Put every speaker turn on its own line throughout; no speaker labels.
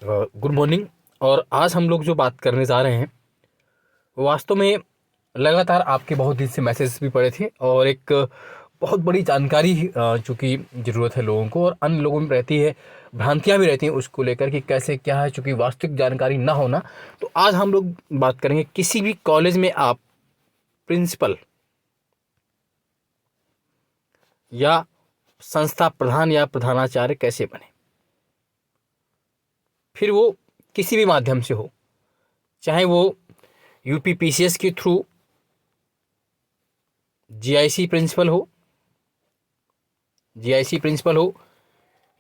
Good morning. और आज हम लोग जो बात करने जा रहे हैं वो वास्तव में लगातार आपके बहुत दिन से मैसेज भी पड़े थे और एक बहुत बड़ी जानकारी चूँकि ज़रूरत है लोगों को, और अन्य लोगों में रहती है, भ्रांतियाँ भी रहती हैं उसको लेकर कि कैसे क्या है, चूँकि वास्तविक जानकारी ना होना। तो आज हम लोग बात करेंगे किसी भी कॉलेज में आप प्रिंसिपल या संस्था प्रधान या प्रधानाचार्य कैसे बने, फिर वो किसी भी माध्यम से हो, चाहे वो यूपीपीसीएस के थ्रू जीआईसी प्रिंसिपल हो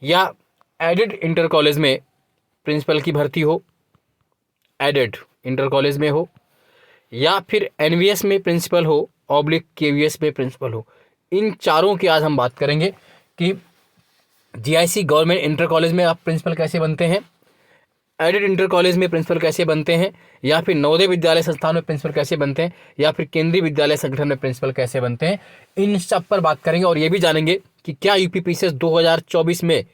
या एडेड इंटर कॉलेज में प्रिंसिपल की भर्ती हो, एडेड इंटर कॉलेज में हो, या फिर एनवीएस में प्रिंसिपल हो, ऑब्लिक केवीएस में प्रिंसिपल हो। इन चारों की आज हम बात करेंगे कि जीआईसी गवर्नमेंट इंटर कॉलेज में आप प्रिंसिपल कैसे बनते हैं, एडेड इंटर कॉलेज में प्रिंसिपल कैसे बनते हैं, या फिर नवोदय विद्यालय संस्थान में प्रिंसिपल कैसे बनते हैं, या फिर केंद्रीय विद्यालय संगठन में प्रिंसिपल कैसे बनते हैं। इन सब पर बात करेंगे और ये भी जानेंगे कि क्या यूपीपीसीएस 2024 में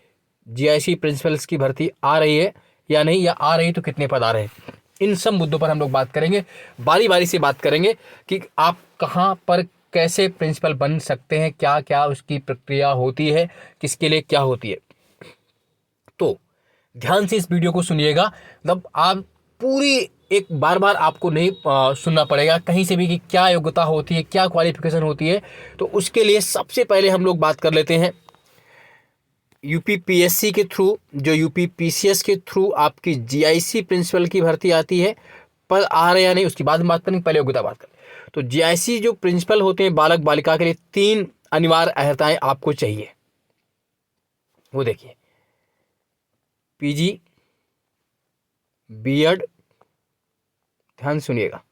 जीआईसी प्रिंसिपल्स की भर्ती आ रही है या नहीं, या आ रही तो कितने पद आ रहे हैं। इन सब मुद्दों पर हम लोग बात करेंगे, बारी बारी से बात करेंगे कि आप कहाँ पर कैसे प्रिंसिपल बन सकते हैं, क्या क्या उसकी प्रक्रिया होती है, किसके लिए क्या होती है। तो ध्यान से इस वीडियो को सुनिएगा, मतलब आप पूरी एक बार बार आपको नहीं सुनना पड़ेगा कहीं से भी कि क्या योग्यता होती है, क्या क्वालिफिकेशन होती है। तो उसके लिए सबसे पहले हम लोग बात कर लेते हैं यूपीपीएससी के थ्रू, जो यूपीपीसीएस के थ्रू आपकी जीआईसी प्रिंसिपल की भर्ती आती है, पद आ रहे या नहीं उसकी बाद में बात करेंगे, पहले योग्यता बात करें। तो जीआईसी जो प्रिंसिपल होते हैं बालक बालिका के लिए 3 अनिवार्य अर्हताएं आपको चाहिए। वो देखिए, पीजी, बीएड, ध्यान सुनिएगा,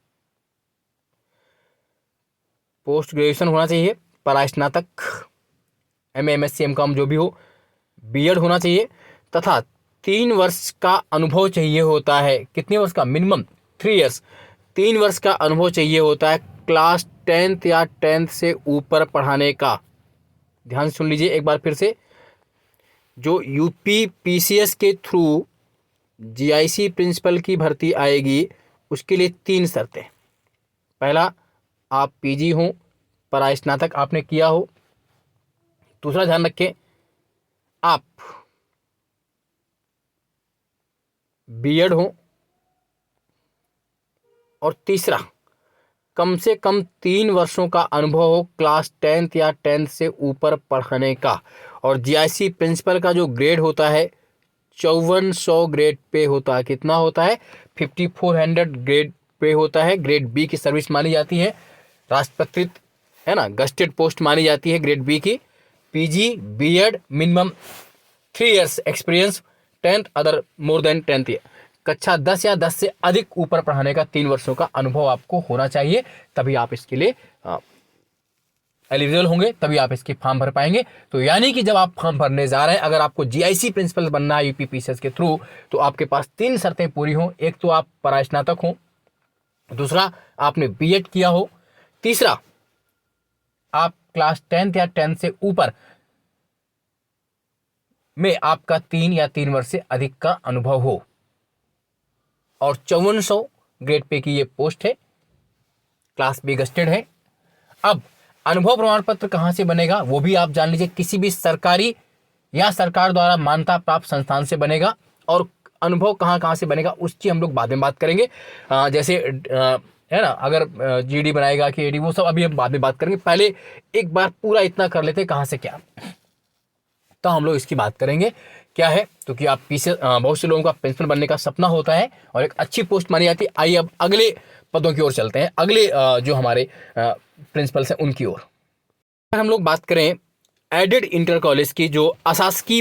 पोस्ट ग्रेजुएशन होना चाहिए, परास्नातक, एमए, एमएससी, एमकॉम जो भी हो, बीएड होना चाहिए, तथा 3 वर्ष का अनुभव चाहिए होता है। कितने वर्ष का? मिनिमम 3 इयर्स, 3 वर्ष का अनुभव चाहिए होता है क्लास 10th या 10th से ऊपर पढ़ाने का। ध्यान सुन लीजिए एक बार फिर से, जो यूपीपीसीएस के थ्रू जीआईसी प्रिंसिपल की भर्ती आएगी उसके लिए 3 शर्तें। पहला, आप पीजी हो, परास्नातक आपने किया हो। दूसरा, ध्यान रखें, आप बीएड हो। और तीसरा, कम से कम 3 वर्षों का अनुभव हो क्लास 10th या 10th से ऊपर पढ़ने का। और जीआईसी प्रिंसिपल का जो ग्रेड होता है 5400 ग्रेड पे होता है। कितना होता है? 5400 ग्रेड पे होता है। ग्रेड बी की सर्विस मानी जाती है, राष्ट्रपत्रित है ना, गस्टेड पोस्ट मानी जाती है ग्रेड बी की। PG, BEd, minimum 3 years experience, 10th other more than 10th year, कक्षा 10 या 10 से अधिक ऊपर पढ़ाने का 3 वर्षों का अनुभव आपको होना चाहिए, तभी आप इसके लिए एलिजिबल होंगे, तभी आप इसके फॉर्म भर पाएंगे। तो यानी कि जब आप फॉर्म भरने जा रहे हैं, अगर आपको जीआईसी प्रिंसिपल बनना है यूपीपीसीएस के थ्रू, तो आपके पास 3 शर्तें पूरी हों। एक तो आप परास्नातक हो, दूसरा आपने बीएड किया हो, तीसरा आप क्लास 10th या 10th से ऊपर में आपका 3 या 3 वर्ष से अधिक का अनुभव हो। और 5400 ग्रेड पे की ये पोस्ट है, क्लास बी गस्टेड है। अब अनुभव प्रमाण पत्र कहां से बनेगा वो भी आप जान लीजिए, किसी भी सरकारी या सरकार द्वारा मान्यता प्राप्त संस्थान से बनेगा। और अनुभव कहां कहां से बनेगा उसकी हम लोग बाद में बात करेंगे। जैसे है ना, अगर जीडी बनाएगा कि एडी, वो सब अभी हम बाद में बात करेंगे। पहले एक बार पूरा इतना कर लेते कहां से क्या, तो हम लोग इसकी बात करेंगे क्या है। तो कि आप पीछे बहुत से लोगों का प्रिंसिपल बनने का सपना होता है और एक अच्छी पोस्ट मानी जाती है। आइए अब अगले पदों की ओर चलते हैं, अगले जो हमारे प्रिंसिपल्स हैं उनकी ओर। हम लोग बात करें एडेड इंटर कॉलेज की, जो अशासकीय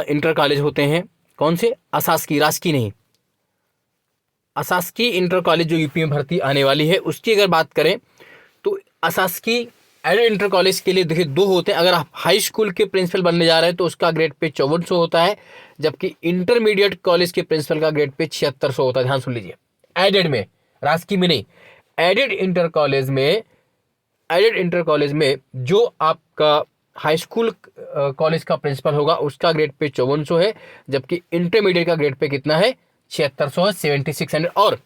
इंटर कॉलेज होते हैं। कौन से? अशासकीय, राजकीय नहीं, अशासकीय इंटर कॉलेज जो यूपी में भर्ती आने वाली है उसकी अगर बात करें तो अशासकीय एडेड इंटर कॉलेज के लिए देखिए 2 होते हैं। अगर आप हाई स्कूल के प्रिंसिपल बनने जा रहे हैं तो उसका ग्रेड पे 5400 होता है, जबकि इंटरमीडिएट कॉलेज के प्रिंसिपल का ग्रेड पे 7600 होता है। ध्यान सुन लीजिए, एडेड में, राजकीय में नहीं। एडेड इंटर कॉलेज में जो आपका हाई स्कूल कॉलेज का प्रिंसिपल होगा उसका ग्रेड पे 5400 है, जबकि इंटरमीडिएट का ग्रेड पे कितना है 7600 है, 7600। और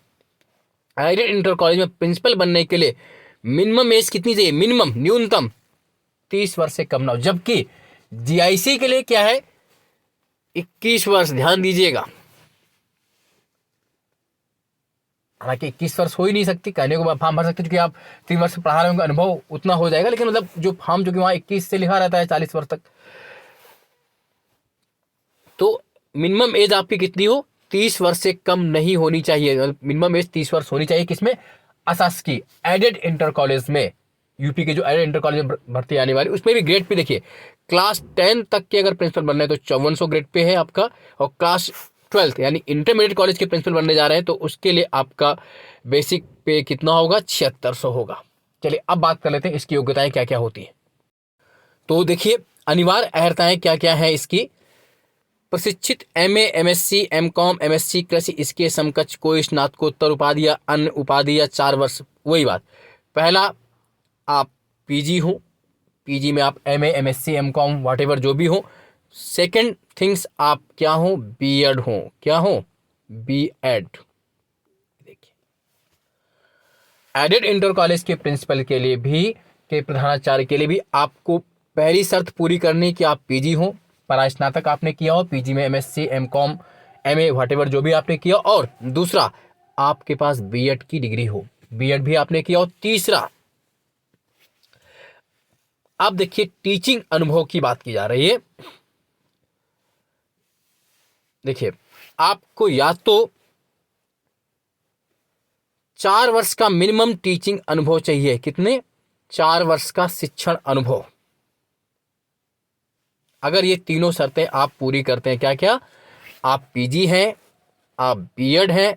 एडेड इंटर कॉलेज में प्रिंसिपल बनने के लिए मिनिमम एज कितनी चाहिए, मिनिमम न्यूनतम 30 वर्ष से कम ना हो, जबकि जीआईसी के लिए क्या है 21 वर्ष। ध्यान दीजिएगा, हालांकि 21 वर्ष हो ही नहीं सकती, कहने को फॉर्म भर सकते क्योंकि आप 3 वर्ष पढ़ा रहे होंगे, अनुभव उतना हो जाएगा, लेकिन मतलब जो फॉर्म जो कि वहाँ 21 से लिखा रहता है 40 वर्ष तक, तो मिनिमम एज आपकी कितनी हो 30 वर्ष से कम नहीं होनी चाहिए। मिनिमम एज 30 वर्ष होनी चाहिए, किसमें, अशासकीय एडेड इंटर कॉलेज में। यूपी के जो एडेड इंटर कॉलेज में भर्ती आने वाली उसमें भी ग्रेड पे देखिए, क्लास 10 तक के अगर प्रिंसिपल बनना है तो 5400 ग्रेड पे है आपका, और क्लास 12 यानी इंटरमीडिएट कॉलेज के प्रिंसिपल बनने जा रहे हैं तो उसके लिए आपका बेसिक पे कितना होगा 7600 होगा। चलिए अब बात कर लेते हैं इसकी योग्यताएं क्या क्या होती है। तो देखिए अनिवार्य अर्हताएं क्या क्या है इसकी। प्रशिक्षित एमए, एमएससी, एमकॉम, एमएससी कृषि, इसके समकक्ष कोई स्नातकोत्तर उपाधि या अन्य उपाधि या 4 वर्ष। वही बात, पहला आप पीजी हो, पीजी में आप एमए, एमएससी, एमकॉम व्हाटएवर जो भी हो। सेकंड थिंग्स आप क्या हो, बीएड हो, क्या हो, बीएड। देखिए एडेड इंटर कॉलेज के प्रिंसिपल के लिए भी, के प्रधानाचार्य के लिए भी आपको पहली शर्त पूरी करनी कि आप पीजी हो, परास्नातक आपने किया हो, पीजी में एमएससी, एमकॉम, एमए व्हाटएवर जो भी आपने किया, और दूसरा आपके पास बीएड की डिग्री हो, बीएड भी आपने किया हो। तीसरा अब देखिए टीचिंग अनुभव की बात की जा रही है। देखिए आपको या तो 4 वर्ष का मिनिमम टीचिंग अनुभव चाहिए, कितने, 4 वर्ष का शिक्षण अनुभव। अगर ये तीनों शर्तें आप पूरी करते हैं, क्या क्या, आप पीजी हैं, आप बीएड हैं,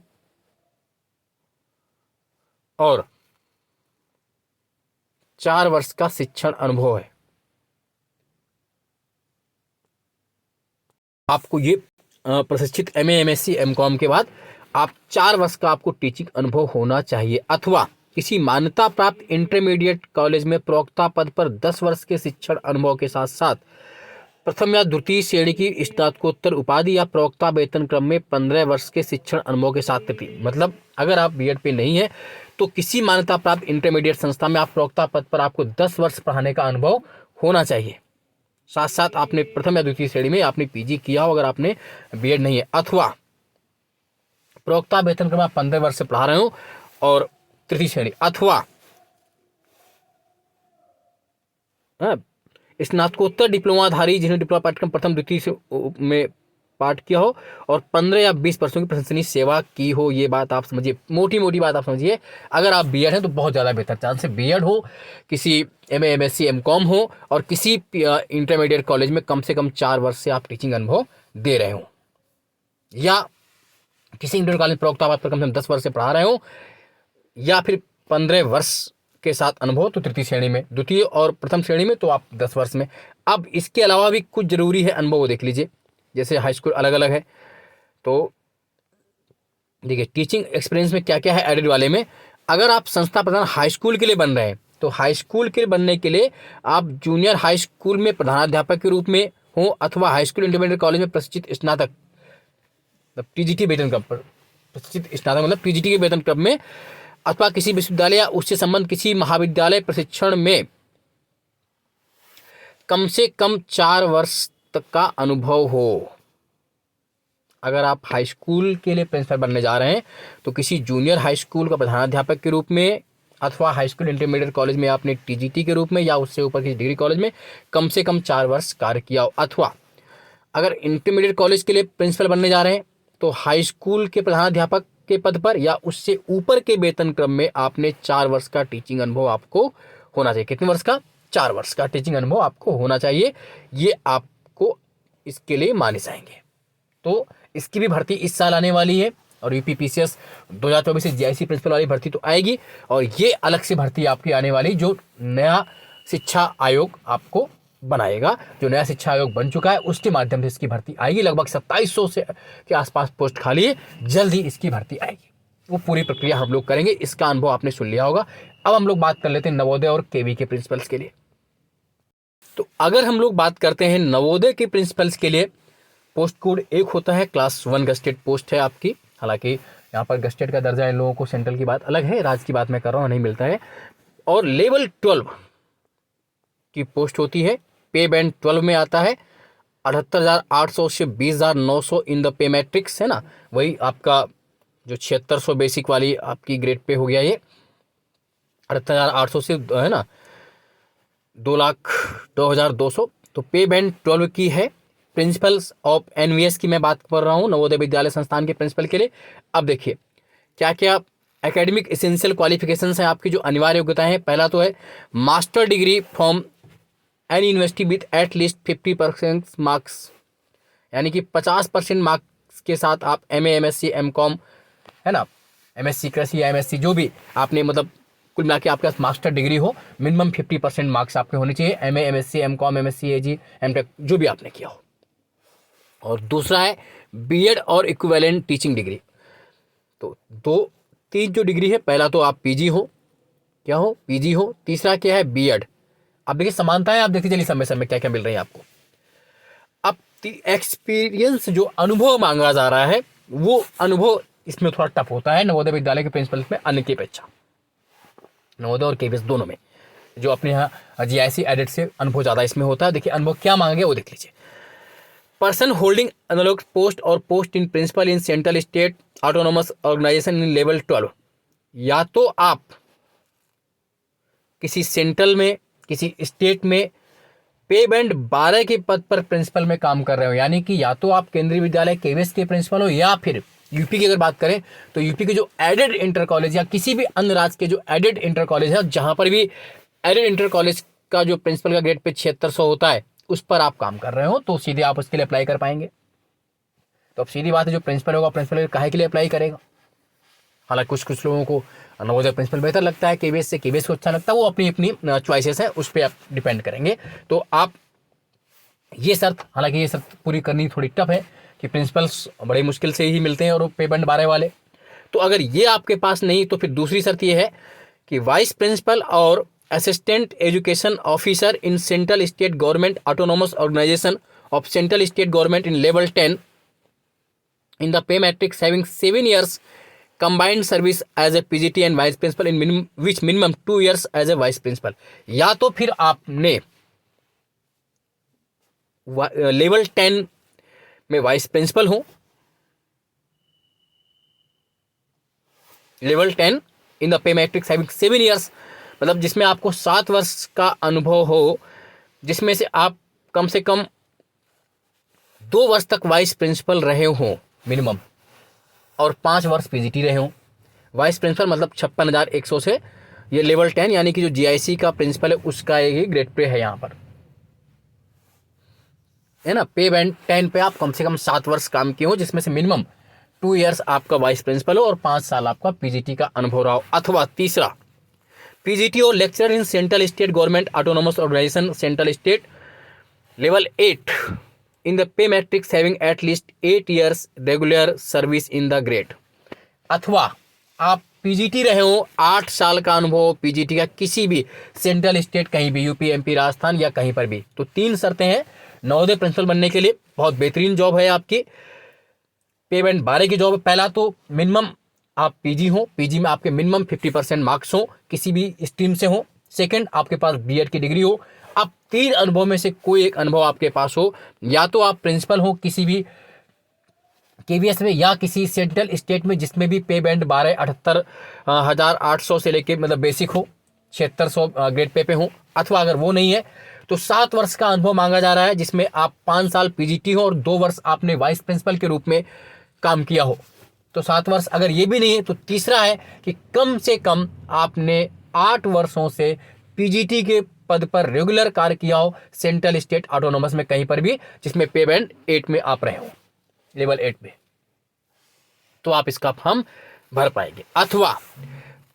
और 4 वर्ष का शिक्षण अनुभव है, आपको ये प्रशिक्षित एमए, एमएससी, एमकॉम के बाद आप 4 वर्ष का आपको टीचिंग अनुभव होना चाहिए, अथवा किसी मान्यता प्राप्त इंटरमीडिएट कॉलेज में प्रवक्ता पद पर 10 वर्ष के शिक्षण अनुभव के साथ साथ प्रथम या द्वितीय श्रेणी की स्नातकोत्तर उपाधि या प्रवक्ता वेतन क्रम में 15 वर्ष के शिक्षण अनुभव के साथ थी। मतलब अगर आप बीएड पे नहीं है तो किसी मान्यता प्राप्त इंटरमीडिएट संस्था में आप प्रवक्ता पद पर आपको 10 वर्ष पढ़ाने का अनुभव होना चाहिए, साथ साथ आपने प्रथम या द्वितीय श्रेणी में आपने पीजी किया हो अगर आपने बीएड नहीं है, अथवा प्रवक्ता वेतन क्रम 15 वर्ष से पढ़ा रहे हो और तृतीय श्रेणी, अथवा स्नातकोत्तर डिप्लोमाधारी जिन्होंने डिप्लोमा पाठ्यक्रम प्रथम द्वितीय से में पाठ किया हो और 15 या 20 वर्षों की प्रशंसनीय सेवा की हो। ये बात आप समझिए, मोटी मोटी बात आप समझिए। अगर आप बीएड हैं तो बहुत ज़्यादा बेहतर चांस है, बीएड हो, किसी एमए, एमएससी, एमकॉम हो, और किसी इंटरमीडिएट कॉलेज में कम से कम 4 वर्ष से आप टीचिंग अनुभव दे रहे हो, या किसी इंटर कॉलेज प्रवक्ता पद पर कम से कम 10 वर्ष से पढ़ा रहे हो, या फिर 15 वर्ष के साथ अनुभव तो तृतीय श्रेणी में, द्वितीय और प्रथम श्रेणी में तो आप 10 वर्ष में। अब इसके अलावा भी कुछ जरूरी है अनुभव, देख लीजिए, जैसे हाई स्कूल अलग अलग है, तो देखिए टीचिंग एक्सपीरियंस में क्या क्या है एडेड वाले में। अगर आप संस्था प्रधान हाई स्कूल के लिए बन रहे हैं तो हाई स्कूल के बनने के लिए आप जूनियर हाई स्कूल में प्रधानाध्यापक के रूप में हो, अथवा हाई स्कूल इंटरमीडिएट कॉलेज में प्रशिक्षित स्नातक टीजीटी वेतन क्रम पर, प्रशिक्षित स्नातक मतलब टीजीटी के वेतन क्रम में, अथवा किसी विश्वविद्यालय या उससे संबंध किसी महाविद्यालय प्रशिक्षण में कम से कम 4 वर्ष तक का अनुभव हो। अगर आप हाई स्कूल के लिए प्रिंसिपल बनने जा रहे हैं तो किसी जूनियर हाई स्कूल का प्रधानाध्यापक के रूप में, अथवा हाई स्कूल इंटरमीडिएट कॉलेज में आपने टीजीटी के रूप में या उससे ऊपर किसी डिग्री कॉलेज में कम से कम 4 वर्ष कार्य किया हो। अथवा अगर इंटरमीडिएट कॉलेज के लिए प्रिंसिपल बनने जा रहे हैं तो हाई स्कूल के प्रधानाध्यापक के पद पर या उससे ऊपर के वेतन क्रम में आपने 4 वर्ष का टीचिंग अनुभव आपको होना चाहिए। कितने वर्ष का, 4 वर्ष का टीचिंग अनुभव आपको होना चाहिए। ये आपको इसके लिए माने जाएंगे। तो इसकी भी भर्ती इस साल आने वाली है, और यूपीपीसीएस 2024 से जीआईसी प्रिंसिपल वाली भर्ती तो आएगी, और ये अलग से भर्ती आपकी आने वाली जो नया शिक्षा आयोग आपको बनाएगा, जो नया शिक्षा आयोग बन चुका है उसके माध्यम से इसकी भर्ती आएगी। लगभग 2700 से के आसपास पोस्ट खाली है, जल्द ही इसकी भर्ती आएगी। वो पूरी प्रक्रिया हम लोग करेंगे, इसका अनुभव आपने सुन लिया होगा। अब हम लोग बात कर लेते हैं नवोदय और केवी के प्रिंसिपल्स के लिए। तो अगर हम लोग बात करते हैं नवोदय के प्रिंसिपल्स के लिए, पोस्ट कोड 1 होता है, क्लास 1 गस्टेड पोस्ट है आपकी। हालांकि यहाँ पर गस्टेड का दर्जा इन लोगों को, सेंट्रल की बात अलग है, राज्य की बात मैं कर रहा हूँ, नहीं मिलता है। और लेवल 12 की पोस्ट होती है, पे बैंड 12 में आता है, 78,800 से 20,900 इन द पे मैट्रिक्स, है ना, वही आपका जो 7600 बेसिक वाली आपकी ग्रेड पे हो गया, ये 78,800 से है ना 2,02,200, तो पे बैंड 12 की है। प्रिंसिपल्स ऑफ एनवीएस की मैं बात कर रहा हूँ, नवोदय विद्यालय संस्थान के प्रिंसिपल के लिए। अब देखिए क्या क्या एकेडमिक एसेंशियल क्वालिफिकेशंस हैं आपकी, जो अनिवार्य योग्यताएं हैं। पहला तो है master degree from any university with at least 50% marks, यानी कि 50% मार्क्स के साथ आप एमए, एमएससी, एमकॉम, है ना, एमएससी कृषि या एमएससी जो भी आपने, मतलब कुल मिला के आपके पास मास्टर डिग्री हो, मिनिमम 50% मार्क्स आपके होने चाहिए, एमए, एमएससी, एमकॉम, एमएससी, एजी, एमटेक जो भी आपने किया हो। और दूसरा है बीएड और इक्विवेलेंट टीचिंग डिग्री। तो दो तीन जो डिग्री है, पहला तो आप पीजी हो, क्या हो, पीजी हो। तीसरा क्या है, बीएड। अब देखिए समानताएं आप देखिए चलिए समय समय क्या क्या मिल रही है आपको। अब एक्सपीरियंस जो अनुभव मांगा जा रहा है, वो अनुभव इसमें थोड़ा टफ होता है नवोदय विद्यालय के प्रिंसिपल में अन्य की अपेक्षा, नवोदय और केवीएस दोनों में। जो अपने यहाँ जीआईसी एडेड से अनुभव ज़्यादा इसमें होता है। देखिए अनुभव क्या मांगे वो देख लीजिए। पर्सन होल्डिंग एनालॉग पोस्ट और post in principal in central state autonomous organisation in level 12, या तो आप किसी सेंट्रल में, किसी स्टेट में पे बैंड 12 के पद पर प्रिंसिपल में काम कर रहे हो, यानी कि या तो आप केंद्रीय विद्यालय केवीएस के प्रिंसिपल हो, या फिर यूपी की अगर बात करें तो यूपी के जो एडेड इंटर कॉलेज या किसी भी अन्य राज्य के जो एडेड इंटर कॉलेज है, जहां पर भी एडेड इंटर कॉलेज का जो प्रिंसिपल का ग्रेड पे 7600 होता है, उस पर आप काम कर रहे हो, तो सीधे आप उसके लिए अप्लाई कर पाएंगे। तो अब सीधी बात है, जो प्रिंसिपल होगा प्रिंसिपल काहे के लिए अप्लाई करेगा। हालांकि कुछ लोगों को नवोदय प्रिंसिपल बेहतर लगता है, केवीएस से केवीएस को अच्छा लगता है, वो अपनी अपनी चॉइसेस है, उस पर आप डिपेंड करेंगे। तो आप ये शर्त, हालांकि ये शर्त पूरी करनी थोड़ी टफ है कि प्रिंसिपल्स बड़े मुश्किल से ही मिलते हैं और पे बैंड 12 वाले। तो अगर ये आपके पास नहीं, तो फिर दूसरी शर्त ये है कि वाइस प्रिंसिपल और assistant education officer in central state government autonomous organisation of central state government in level 10 in the pay matrix having 7 years combined service as a PGT and vice principal in which minimum 2 years as a vice principal। या तो फिर आपने level 10 में vice principal हो, level 10 in the pay matrix having 7 years, मतलब जिसमें आपको 7 वर्ष का अनुभव हो, जिसमें से आप कम से कम 2 वर्ष तक वाइस प्रिंसिपल रहे हो मिनिमम, और 5 वर्ष पीजीटी रहे हो। वाइस प्रिंसिपल मतलब 56,100 से ये लेवल 10, यानी कि जो जीआईसी का प्रिंसिपल है उसका ये ग्रेड पे है यहाँ पर, है ना। पे बैंड 10 पे आप कम से कम 7 वर्ष काम किए हो, जिसमें से मिनिमम 2 years आपका वाइस प्रिंसिपल हो और 5 साल आपका पीजीटी का अनुभव रहा हो। अथवा तीसरा, पीजीटी और lecturer in central state government autonomous organisation central state level 8 in the pay matrix having at least 8 years regular service in the grade. अथवा आप पीजीटी रहे हो, 8 साल का अनुभव पीजीटी का किसी भी सेंट्रल स्टेट, कहीं भी यूपी, एमपी, राजस्थान या कहीं पर भी। तो 3 शर्तें हैं नवोदय प्रिंसिपल बनने के लिए। बहुत बेहतरीन जॉब है आपकी, पे बैंड 12 की जॉब है। पहला तो मिनिमम आप पीजी हो, पीजी में आपके मिनिमम 50% मार्क्स हो, किसी भी स्ट्रीम से हो। सेकंड, आपके पास बीएड की डिग्री हो। अब 3 अनुभव में से कोई एक अनुभव आपके पास हो, या तो आप प्रिंसिपल हो किसी भी केवीएस में या किसी सेंट्रल स्टेट में जिसमें भी पे बैंड 12 78,800 से लेके मतलब बेसिक हो, 7600 ग्रेड पे हो। अथवा अगर वो नहीं है तो 7 वर्ष का अनुभव मांगा जा रहा है, जिसमें आप 5 साल पीजीटी हो और 2 वर्ष आपने वाइस प्रिंसिपल के रूप में काम किया हो। तो 7 वर्ष अगर ये भी नहीं है तो तीसरा है कि कम से कम आपने 8 वर्षों से पीजीटी के पद पर रेगुलर कार्य किया हो सेंट्रल स्टेट ऑटोनोमस में कहीं पर भी, जिसमें पे बैंड 8 में आप रहे हो, लेवल 8 में, तो आप इसका फॉर्म भर पाएंगे। अथवा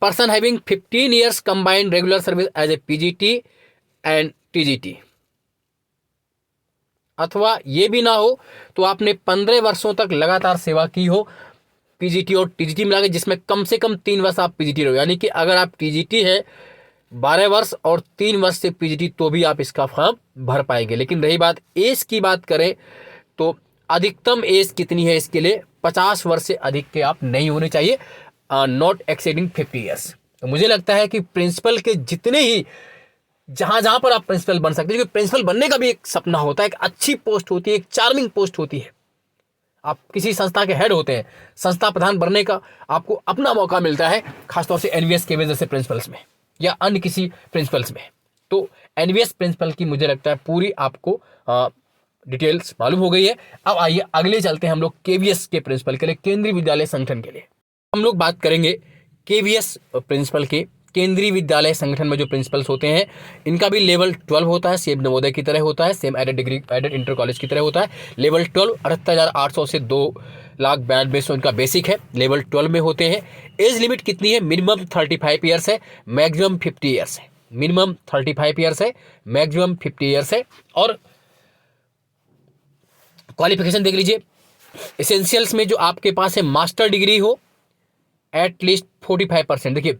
person having 15 years combined regular service as a PGT and TGT. अथवा ये भी ना हो तो आपने 15 वर्षों तक लगातार सेवा की हो पीजीटी और टीजीटी मिला के, जिसमें कम से कम 3 वर्ष आप पीजीटी रहो। यानी कि अगर आप टीजीटी है 12 वर्ष और 3 वर्ष से पीजीटी तो भी आप इसका फॉर्म भर पाएंगे। लेकिन रही बात एज की बात करें तो अधिकतम एज कितनी है इसके लिए, 50 वर्ष से अधिक के आप नहीं होने चाहिए, नॉट एक्सीडिंग 50 ईयर्स। तो मुझे लगता है कि प्रिंसिपल के जितने ही जहां पर आप प्रिंसिपल बन सकते हैं, क्योंकि प्रिंसिपल बनने का भी एक सपना होता है, एक अच्छी पोस्ट होती है, एक चार्मिंग पोस्ट होती है। आप किसी संस्था के हेड होते हैं, संस्था प्रधान बनने का आपको अपना मौका मिलता है, खासतौर से एनवीएस के वजह से प्रिंसिपल्स में या अन्य किसी प्रिंसिपल्स में। तो एनवीएस प्रिंसिपल की मुझे लगता है पूरी आपको डिटेल्स मालूम हो गई है। अब आइए अगले चलते हैं हम लोग केवीएस के प्रिंसिपल के लिए, केंद्रीय विद्यालय संगठन के लिए। हम लोग बात करेंगे केवीएस प्रिंसिपल के। केंद्रीय विद्यालय संगठन में जो प्रिंसिपल्स होते हैं इनका भी लेवल 12 होता है, सेम नवोदय की तरह होता है, same aided degree aided inter college की तरह होता है। लेवल 12 78,800 से 2,92,000 इनका बेसिक है, लेवल 12 में होते हैं। एज लिमिट कितनी है, मिनिमम 35 ईयर्स है, मैक्सिमम 50 ईयर्स है। मिनिमम 35 ईयर्स है, मैक्सिमम 50 ईयर्स है। और क्वालिफिकेशन देख लीजिए, एसेंशियल्स में जो आपके पास है मास्टर डिग्री हो एटलीस्ट 45%। देखिए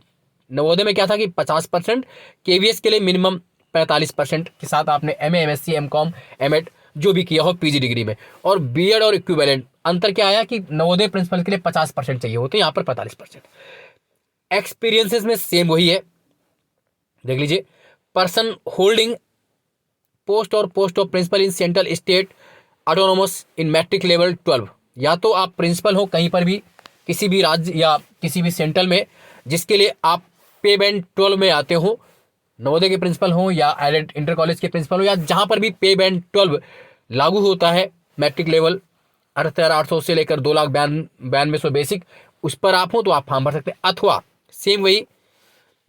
नवोदय में क्या था कि 50%, केवीएस के लिए मिनिमम 45% के साथ आपने एमए, एमएससी, एमकॉम, एमएड जो भी किया हो पीजी डिग्री में। और बीएड और इक्विवेलेंट अंतर क्या आया कि नवोदय प्रिंसिपल के लिए 50% चाहिए होते हैं, यहाँ पर 45%। एक्सपीरियंसेस में सेम वही है, देख लीजिए। पर्सन होल्डिंग पोस्ट और post of principal in central state autonomous in matrix level 12, या तो आप प्रिंसिपल हो कहीं पर भी किसी भी राज्य या किसी भी सेंट्रल में जिसके लिए आप पे बैंड 12 में आते हो, नवोदय के प्रिंसिपल हो या एडेड इंटर कॉलेज के प्रिंसिपल हो, या जहां पर भी पे बैंड 12 लागू होता है, मैट्रिक लेवल 78,800 से लेकर 2,92,000 बेसिक, उस पर आप हो तो आप फॉर्म भर सकते हैं। अथवा सेम वही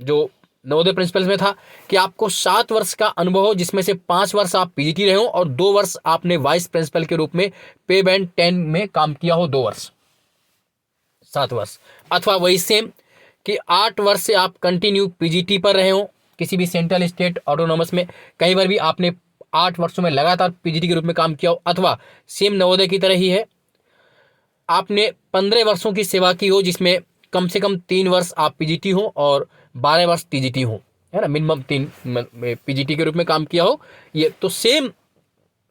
जो नवोदय प्रिंसिपल्स में था कि आपको 7 वर्ष का अनुभव हो, जिसमें से 5 वर्ष आप पीजीटी रहे हो और 2 वर्ष आपने वाइस प्रिंसिपल के रूप में पे बैंड 10 में काम किया हो, 2 वर्ष, 7 वर्ष। अथवा वही सेम कि 8 वर्ष से आप कंटिन्यू पीजीटी पर रहे हो किसी भी सेंट्रल स्टेट ऑटोनोमस में, कहीं पर भी आपने 8 वर्षों में लगातार पीजीटी के रूप में काम किया हो। अथवा सेम नवोदय की तरह ही है, आपने 15 वर्षों की सेवा की हो जिसमें कम से कम 3 वर्ष आप पीजीटी हो और 12 वर्ष टीजीटी हो, है ना, मिनिमम 3 पीजीटी के रूप में काम किया हो। ये तो सेम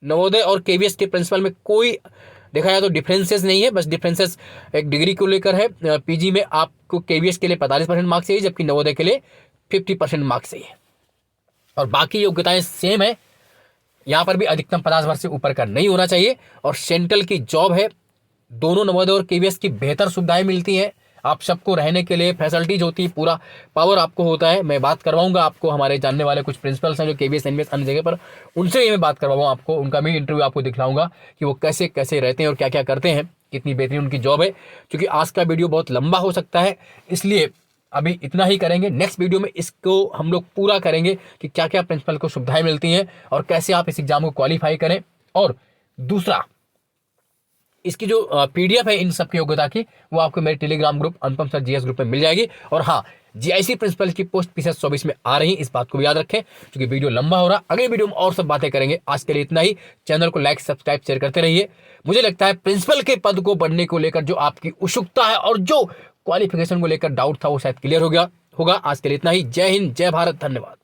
नवोदय और केवीएस के प्रिंसिपल में कोई देखा जाए तो डिफरेंसेस नहीं है, बस डिफरेंसेस एक डिग्री को लेकर है। पीजी में आपको केवीएस के लिए 45% मार्क्स चाहिए, जबकि नवोदय के लिए 50% मार्क्स चाहिए, और बाकी योग्यताएं सेम है। यहाँ पर भी अधिकतम 50 वर्ष से ऊपर का नहीं होना चाहिए। और सेंट्रल की जॉब है, दोनों नवोदय और केवीएस की बेहतर सुविधाएं मिलती हैं, आप सबको रहने के लिए फैसिलिटीज होती है, पूरा पावर आपको होता है। मैं बात करवाऊंगा आपको, हमारे जानने वाले कुछ प्रिंसिपल्स हैं जो केवीएस एनवीएस अन्य जगह पर, उनसे मैं बात करवाऊंगा आपको, उनका भी इंटरव्यू आपको दिखलाऊंगा कि वो कैसे कैसे रहते हैं और क्या क्या करते हैं, कितनी बेहतरीन उनकी जॉब है। क्योंकि आज का वीडियो बहुत लंबा हो सकता है, इसलिए अभी इतना ही करेंगे। नेक्स्ट वीडियो में इसको हम लोग पूरा करेंगे कि क्या क्या प्रिंसिपल को सुविधाएं मिलती हैं और कैसे आप इस एग्जाम को क्वालिफाई करें। और दूसरा, इसकी जो पीडीएफ है इन सबकी योग्यता की, वो आपको मेरे टेलीग्राम ग्रुप अनुपम सर जीएस ग्रुप में मिल जाएगी। और हाँ, जीआईसी प्रिंसिपल की पोस्ट PCET 24 में आ रही, इस बात को भी याद रखें, क्योंकि वीडियो लंबा हो रहा। अगले वीडियो में और सब बातें करेंगे। आज के लिए इतना ही। चैनल को लाइक, सब्सक्राइब, शेयर करते रहिए। मुझे लगता है प्रिंसिपल के पद को बढ़ने को लेकर जो आपकी उत्सुकता है और जो क्वालिफिकेशन को लेकर डाउट था वो शायद क्लियर हो गया होगा। आज के लिए इतना ही। जय हिंद, जय भारत, धन्यवाद।